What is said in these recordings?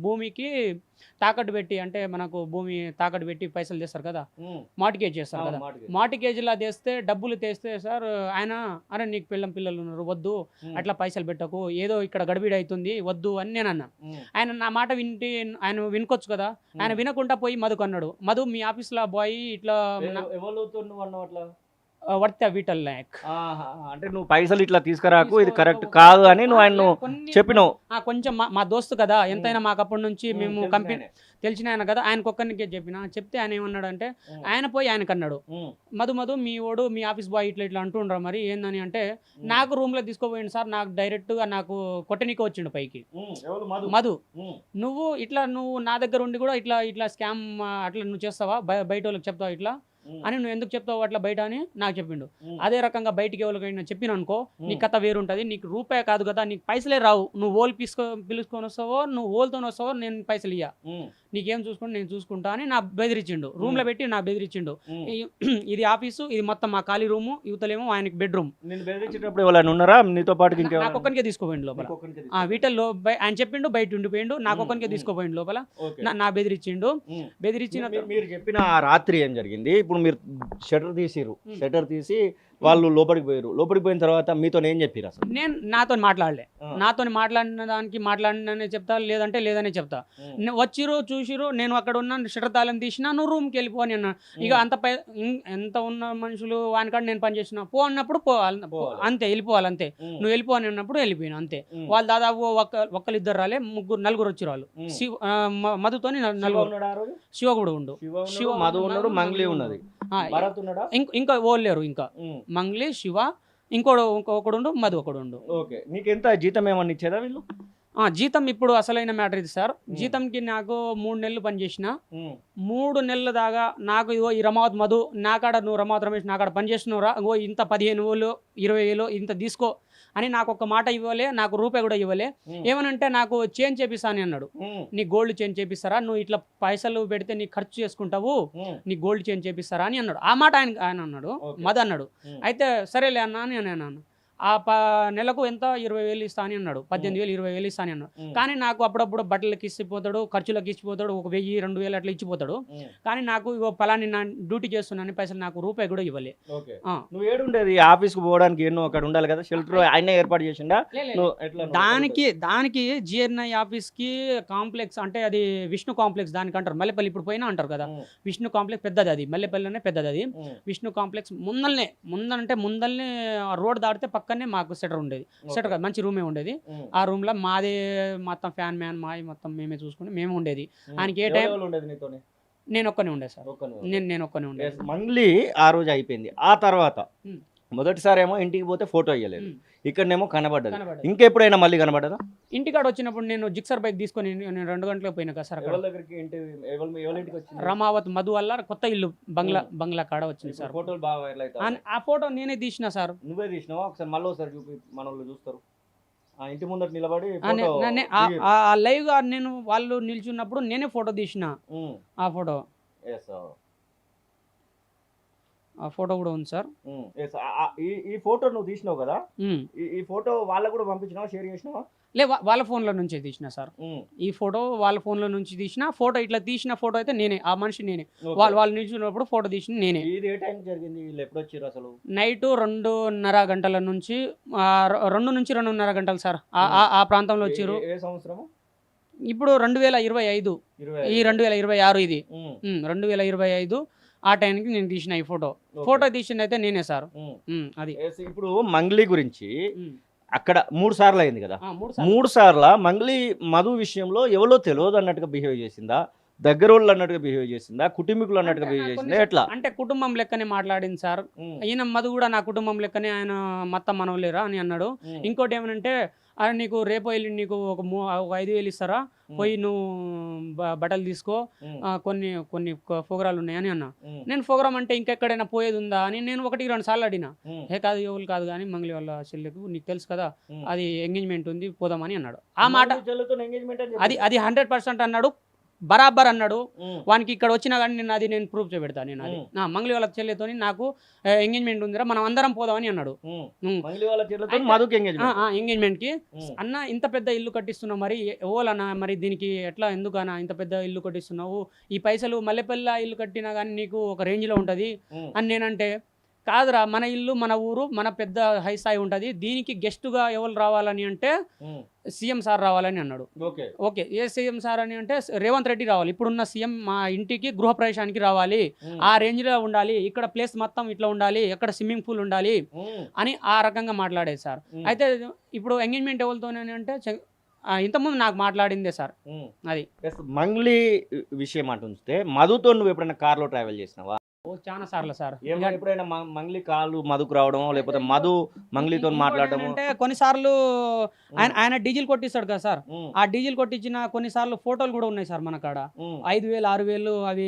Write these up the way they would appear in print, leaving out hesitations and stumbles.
భూమికి తాకట్టు పెట్టి అంటే మనకు భూమి తాకట్టు పెట్టి పైసలు తెస్తారు కదా, మార్టిగేజ్ చేస్తారు కదా. మార్టిగేజ్లా తెస్తే డబ్బులు తెస్తే సార్ ఆయన అరే నీకు పిల్లలు ఉన్నారు వద్దు అట్లా పైసలు పెట్టకు, ఏదో ఇక్కడ గడిబిడి అవుతుంది వద్దు అని నేను అన్నా. ఆయన నా మాట వింటే ఆయన వినుకోవచ్చు కదా, ఆయన వినకుండా పోయి మధుకు అన్నాడు, మధు మీ ఆఫీస్లో బాయ్ ఇట్లా వర్త వీటల్ నాయక్ అంటే నువ్వు పైసలు ఇట్లా తీసుకురాకు, ఇది కరెక్ట్ కాదు అని నువ్వు ఆయన చెప్పినావు. కొంచెం మా దోస్తు కదా, ఎంతైనా మాకు అప్పటి నుంచి మేము కంపెనీ తెలిసిన ఆయన కదా, ఆయనకు ఒక్కరికే చెప్తే ఆయన ఏమన్నాడు అంటే ఆయన పోయి ఆయనకు అన్నాడు, మధు మీ ఓడు మీ ఆఫీస్ బాయ్ ఇట్లా అంటుండ్రా మరి ఏందని అంటే నాకు రూమ్లో తీసుకోపోయింది సార్, నాకు డైరెక్ట్గా నాకు కొట్టనీకి వచ్చిండు పైకి. మధు నువ్వు నా దగ్గర ఉండి కూడా ఇట్లా స్కామ్ అట్లా నువ్వు చేస్తావా, బయట వాళ్ళకి చెప్తావా ఇట్లా అని, నువ్వు ఎందుకు చెప్తావు అట్లా బయట అని నాకు చెప్పిండు. అదే రకంగా బయటికి ఎవరికైనా చెప్పిన అనుకో నీ కథ వేరుంటుంది, నీకు రూపాయి కాదు కదా, నీకు పైసలే రావు, నువ్వు ఓల్ పిలుచుకొని వస్తావో నువ్వు ఓల్తో వస్తావో నేను పైసలు ఇయ్యా, నీకేం చూసుకుంటే నేను చూసుకుంటా అని నా బెదిరించిండు, రూమ్లో పెట్టి నా బెదిరించిండు. ఇది ఆఫీసు, ఇది మొత్తం మా ఖాళీ రూము, యువతలేమో ఆయనకి బెడ్రూమ్. నీతో పాటు నాకు ఒక్కరికే తీసుకోపోయిండు లోపల, వీటల్లో ఆయన చెప్పిండు బయట ఉండిపోయిండు, నాకు ఒక్కరికే తీసుకోపోయిండు లోపల, నా బెదిరించిండు. మీరు చెప్పిన రాత్రి ఏం జరిగింది? ఇప్పుడు మీరు షటర్ తీసి వాళ్ళు లోపలికి పోయిన తర్వాత మీతో ఏం చెప్పారు? అసలు నేను నాతో మాట్లాడిన దానికి మాట్లాడిననే చెప్తా, లేదంటే లేదనే చెప్తా. వచ్చిరు చూసిరు, నేను అక్కడ ఉన్న షటర్ తాళం తీసినా నువ్వు రూమ్కి వెళ్ళిపో అని అన్నా. ఇక ఎంత ఉన్న మనుషులు వానికాడ నేను పని చేసిన పో అన్నప్పుడు అంతే వెళ్ళిపోవాలి, అంతే నువ్వు వెళ్ళిపో అని అన్నప్పుడు వెళ్ళిపోయినా అంతే. వాళ్ళు దాదాపు ఒక్కరిద్దరు రాలే, నలుగురు వచ్చి వాళ్ళు మధుతోని నలుగురు, శివ కూడా ఉండు, మధు ఉన్నాడు, మంగ్లీ ఉన్నది, ఇంకా ఓలేరు, ఇంకా మంగ్లీ శివ ఒకడు మధు ఒకడు. ఓకే, నీకు ఎంత జీతం ఏమన్నా ఇచ్చేదా వీళ్ళు? జీతం ఇప్పుడు అసలైన మ్యాటర్ ఇది సార్. జీతంకి నాకు 3 నెలలు పనిచేసిన, 3 నెలల దాకా నాకు ఇగో ఈ రమావత్ మధు నాకాడ, నువ్వు రమావత్ రమేష్ నాకాడ పనిచేస్తున్నావురా, ఇగో ఇంత 15,000 20,000 ఇంత తీసుకో అని నాకు ఒక మాట ఇవ్వలే, నాకు రూపాయి కూడా ఇవ్వలే. ఏమనంటే నాకు చేంజ్ చేపిస్తా అని అన్నాడు, నీ గోల్డ్ చేంజ్ చేపిస్తారా, నువ్వు ఇట్లా పైసలు పెడితే నీ ఖర్చు చేసుకుంటావు, నీ గోల్డ్ చేంజ్ చేపిస్తారా అని అన్నాడు. ఆ మాట ఆయన అన్నాడు, మధు అన్నాడు. అయితే సరేలే అన్నా అని నేను అన్నాను. ఆ నెలకు ఎంత 20,000 ఇస్తా అని అన్నాడు, 18,000 20,000 ఇస్తా అని అన్నాడు. కానీ నాకు అప్పుడప్పుడు బట్టలకి ఇచ్చిపోతాడు, ఖర్చులకు ఇచ్చిపోతాడు, 1,000 2,000 అట్లా ఇచ్చిపోతాడు. కానీ నాకు ఇగో పలాని నా డ్యూటీ చేస్తున్నాను పైసలు నాకు రూపాయి కూడా ఇవ్వలే. నువ్వు ఏడుండేది ఆఫీస్కి పోవడానికి, ఎన్నో అక్కడ ఉండాలి కదా షెల్టర్, ఆయన ఏర్పాటు చేసిండా? దానికి జిఎన్ఐ ఆఫీస్కి కాంప్లెక్స్ అంటే అది విష్ణు కాంప్లెక్స్ దానికి అంటారు, మల్లెపల్లి ఇప్పుడు పోయినా అంటారు కదా, విష్ణు కాంప్లెక్స్ పెద్దది, అది మల్లెపల్లిలోనే పెద్దది, అది విష్ణు కాంప్లెక్స్ ముందల్నే రోడ్ దాటితే పక్కనే మాకు సెటర్ ఉండేది, సెటర్ కాదు మంచి రూమే ఉండేది. ఆ రూమ్ లో మాదే మొత్తం ఫ్యాన్ మ్యాన్ మాది మొత్తం మేమే చూసుకుని మేము ఉండేది. ఆయనకి ఏ టైం నేను ఒక్కనే ఉండే సార్, నేను ఒక్కనే ఉండే. మంగ్లీ ఆ రోజు అయిపోయింది. ఆ తర్వాత మొదటిసారి ఏమో ఇంటికి పోతే ఫోటో ఇవ్వలేదు, ఇక్కడనేమో కనబడ్డది. ఇంకెప్పుడైనా మళ్ళీ కనబడ్డదా? ఇంటికాడ వచ్చినప్పుడు నేను జిక్సర్ బైక్ తీసుకొని నేను 2 గంటలకు పోయినా కదా సార్, రమావత్ మధు వల్ల కొత్త ఇల్లు బంగ్లా కాడ వచ్చింది సార్. ఫోటోలు బాగా ఆ ఫోటో నేనే తీసిన సార్. నువ్వే తీసినావా? ఒకసారి మళ్ళీ ఒకసారి చూపి, మన వాళ్ళు చూస్తారు. ఇంటి ముందర నిలబడి లైవ్ గా నేను వాళ్ళు నిల్చున్నప్పుడు నేనే ఫోటో తీసిన. ఆ ఫోటో కూడా ఉంది సార్. ఈ ఫోటో నువ్వు తీసినావు కదా, ఈ ఫోటో వాళ్ళకు కూడా పంపించినావా, షేర్ చేసినావా? వాళ్ళ ఫోన్లో నుంచే తీసిన సార్. ఈ ఫోటో వాళ్ళ ఫోన్లో నుంచి తీసిన ఫోటో, ఇట్లా తీసిన ఫోటో అయితే నేనే, ఆ మనిషి నేనే, వాళ్ళు నిల్చున్నప్పుడు ఫోటో తీసిన నేనే. నైట్ 2:30 గంటల నుంచి 2 నుంచి 2:30 గంటలు సార్ ఆ ప్రాంతంలో వచ్చారు. ఇప్పుడు 2025, ఈ 2026 ఇది 2025 ఆ టైంకి నేను తీసిన ఈ ఫోటో తీసిన అయితే నేనే సార్. అది ఇప్పుడు మంగ్లీ గురించి అక్కడ 3 సార్లు అయింది కదా, 3 సార్లు మంగ్లీ మధు విషయంలో ఎవరో తెలియదు అన్నట్టుగా బిహేవ్ చేసిందా, దగ్గర వాళ్ళు అన్నట్టుగా బిహేవ్ చేసిందా, కుటుంబీకులు అన్నట్టుగా బిహేవ్ చేసిందా, ఎట్లా? అంటే కుటుంబం లెక్కనే మాట్లాడింది సార్. ఈయన మధు కూడా నా కుటుంబం లెక్కనే, ఆయన మొత్తం మనవలేరా అని అన్నాడు. ఇంకోటి ఏమనంటే నీకు రేపు వెళ్ళి నీకు ఒక 5,000 ఇస్తారా, పోయి నువ్వు బట్టలు తీసుకో, కొన్ని ప్రోగ్రాలు ఉన్నాయని అన్నా. నేను ప్రోగ్రామ్ అంటే ఇంకెక్కడైనా పోయేది ఉందా అని నేను 1-2 సార్లు అడిగినా. కాదు ఎవరు కాదు కానీ మంగ్లీ వాళ్ళ చెల్లెకు నీకు తెలుసు కదా, అది ఎంగేజ్మెంట్ ఉంది పోదామని అన్నాడు. ఆ మాట అది 100% అన్నాడు. బరాబర్ అన్నాడు. వానికి ఇక్కడ వచ్చినా కానీ నేను ప్రూఫ్ చూపెడతాను. నేను అది మంగళి వాళ్ళ చెల్లెతో నాకు ఎంగేజ్మెంట్ ఉందిరా, మనం అందరం పోదామని అన్నాడు. ఎంగేజ్మెంట్ కి అన్న ఇంత పెద్ద ఇల్లు కట్టిస్తున్నావు, మరి ఓలన్నా మరి దీనికి ఎట్లా ఎందుకన్నా ఇంత పెద్ద ఇల్లు కట్టిస్తున్నావు, ఈ పైసలు మల్లెపల్లి ఇల్లు కట్టినా కానీ నీకు ఒక రేంజ్ లో ఉంటది అని నేనంటే, కాదురా మన ఇల్లు మన ఊరు మన పెద్ద హై స్థాయి ఉంటుంది, దీనికి గెస్టుగా ఎవరు రావాలని అంటే సీఎం సార్ రావాలని అన్నాడు. ఓకే ఏ సీఎం సార్ అని అంటే రేవంత్ రెడ్డి రావాలి, ఇప్పుడున్న సీఎం మా ఇంటికి గృహప్రవేశానికి రావాలి, ఆ రేంజ్లో ఉండాలి, ఇక్కడ ప్లేస్ మొత్తం ఇట్లా ఉండాలి, ఎక్కడ స్విమ్మింగ్ పూల్ ఉండాలి అని ఆ రకంగా మాట్లాడేది సార్. అయితే ఇప్పుడు ఎంగేజ్మెంట్ ఎవరితోనే అంటే ఇంతకుముందు నాకు మాట్లాడిందే సార్. అది మంగ్లీ విషయం అంటుంటే మధుతో నువ్వు ఎప్పుడైనా కార్లో ట్రావెల్ చేసినావా? చాలా సార్లు సార్. ఎప్పుడైనా మంగ్లీ కాలు మధుకు రావడం లేకపోతే మధు మంగ్లీతో మాట్లాడడం అంటే కొన్నిసార్లు ఆయన డీజిల్ కొట్టిస్తాడు కదా సార్, ఆ డీజిల్ కొట్టించిన కొన్నిసార్లు ఫోటోలు కూడా ఉన్నాయి సార్ మన కాడ. 5,000 6,000 అవి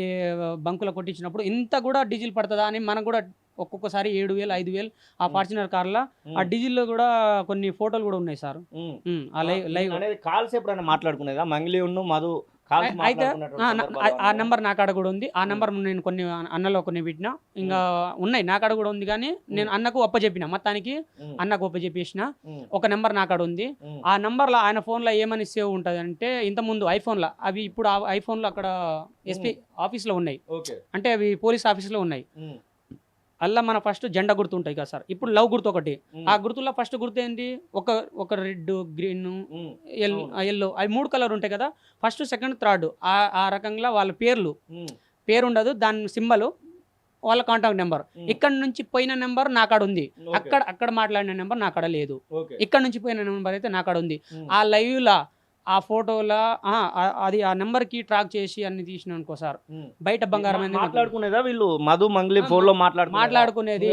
బంకులో కొట్టించినప్పుడు ఇంత కూడా డీజిల్ పడుతుందా అని మనకు కూడా ఒక్కొక్కసారి 7,000 5,000 ఆ ఫార్చునర్ కార్లో ఆ డీజిల్ లో కూడా కొన్ని ఫోటోలు కూడా ఉన్నాయి సార్. కాల్స్ ఎప్పుడైనా మాట్లాడుకునేదా మంగ్లీ ఉన్ను మధు? అయితే ఆ నెంబర్ నా కాడ కూడా ఉంది. ఆ నెంబర్ నేను కొన్ని అన్నలో కొన్ని పెట్టినా, ఇంకా ఉన్నాయి నా కాడ కూడా ఉంది. కానీ నేను అన్నకు ఒప్పచెప్పిన, మొత్తానికి అన్నకు ఒప్పచెప్పేసిన. ఒక నెంబర్ నా కాడ ఉంది. ఆ నెంబర్లో ఆయన ఫోన్లో ఏమని సేవ్ ఉంటుంది అంటే, ఇంతకుముందు ఐఫోన్లో అవి ఇప్పుడు ఐఫోన్లో అక్కడ ఎస్పీ ఆఫీస్లో ఉన్నాయి, అంటే అవి పోలీస్ ఆఫీస్లో ఉన్నాయి. అలా మన ఫస్ట్ జెండా గుర్తు ఉంటాయి కదా సార్, ఇప్పుడు లవ్ గుర్తు ఒకటి. ఆ గుర్తుల్లో ఫస్ట్ గుర్తు ఏంటి, ఒక రెడ్ గ్రీన్ ఎల్లో అవి 3 కలర్ ఉంటాయి కదా, ఫస్ట్ సెకండ్ థర్డ్ ఆ రకంగా వాళ్ళ పేరు ఉండదు, దాని సింబల్ వాళ్ళ కాంటాక్ట్ నెంబర్. ఇక్కడ నుంచి పోయిన నెంబర్ నా కాడ ఉంది, అక్కడ మాట్లాడిన నెంబర్ నా కాడ లేదు. ఇక్కడ నుంచి పోయిన నెంబర్ అయితే నా కాడ ఉంది. ఆ లైవ్ లా ఆ ఫోటోలా అది ఆ నెంబర్ కి ట్రాక్ చేసి అన్ని తీసిన అనుకో సార్, బయట బంగారం మాట్లాడుకునేదా వీళ్ళు మధు మంగ్లీ ఫోన్ లో మాట్లాడుకునేది.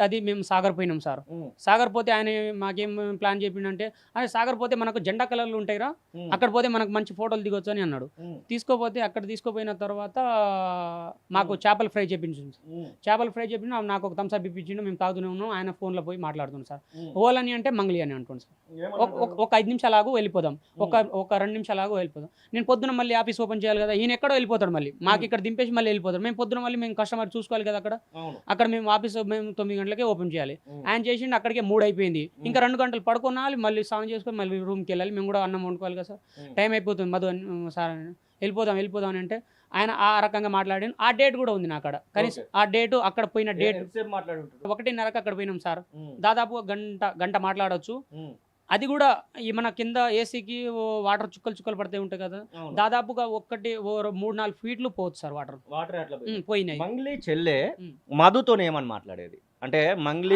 అది మేము సాగర్ పోయినాం సార్. సాగర్ పోతే ఆయన మాకేం ప్లాన్ చెప్పిండంటే, అదే సాగర్ పోతే మనకు జెండా కలర్లు ఉంటాయిరా, అక్కడ పోతే మనకు మంచి ఫోటోలు దిగొచ్చు అని అన్నాడు. తీసుకోపోతే అక్కడ తీసుకోపోయిన తర్వాత మాకు చేపల ఫ్రై చెప్పించింది. చేపల ఫ్రై చెప్పిండు, నాకు ఒక థమ్స్అప్ ఇప్పించిండు, మేము తాగుతూనే ఉన్నాం. ఆయన ఫోన్లో పోయి మాట్లాడుతున్నాం సార్. ఓలని అంటే మంగ్లీ అని అంటున్నాను సార్. ఒక 5 నిమిషాలు వెళ్ళిపోదాం, ఒక 2 నిమిషాలు వెళ్ళిపోదాం. నేను పొద్దున మళ్ళీ ఆఫీస్ ఓపెన్ చేయాలి కదా, ఈయన ఎక్కడో వెళ్ళిపోతాడు, మళ్ళీ మాకు ఇక్కడ దింపేసి మళ్ళీ వెళ్ళిపోతాడు. మేము పొద్దున మళ్ళీ మేము కస్టమర్ చూసుకోవాలి కదా, అక్కడ మేము ఆఫీస్ మేము 9 గంటలకే ఓపెన్ చేయాలి. ఆయన చేసిండు అక్కడికే 3 అయిపోయింది. ఇంకా 2 గంటలు పడుకోవాలి, మళ్ళీ స్నానం చేసుకొని మళ్ళీ రూమ్కి వెళ్ళాలి. మేము కూడా అన్నం వండుకోవాలి కదా సార్, టైం అయిపోతుంది. మధు సార్ వెళ్ళిపోదాం అని అంటే ఆయన ఆ రకంగా మాట్లాడి, ఆ డేట్ కూడా ఉంది నా అక్కడ. కనీసం ఆ డేటు అక్కడ పోయిన డేట్ 1:30కి అక్కడ పోయినాం సార్. దాదాపు గంట మాట్లాడవచ్చు. అది కూడా ఈ మన కింద ఏసీకి వాటర్ చుక్కలు పడితే ఉంటాయి కదా, దాదాపుగా 3-4 ఫీట్లు పోవచ్చు సార్ వాటర్ అట్లా పోయినాయి. మంగ్లీ చెల్లె మధుతో ఏమని మాట్లాడేది అంటే మంగ్లీ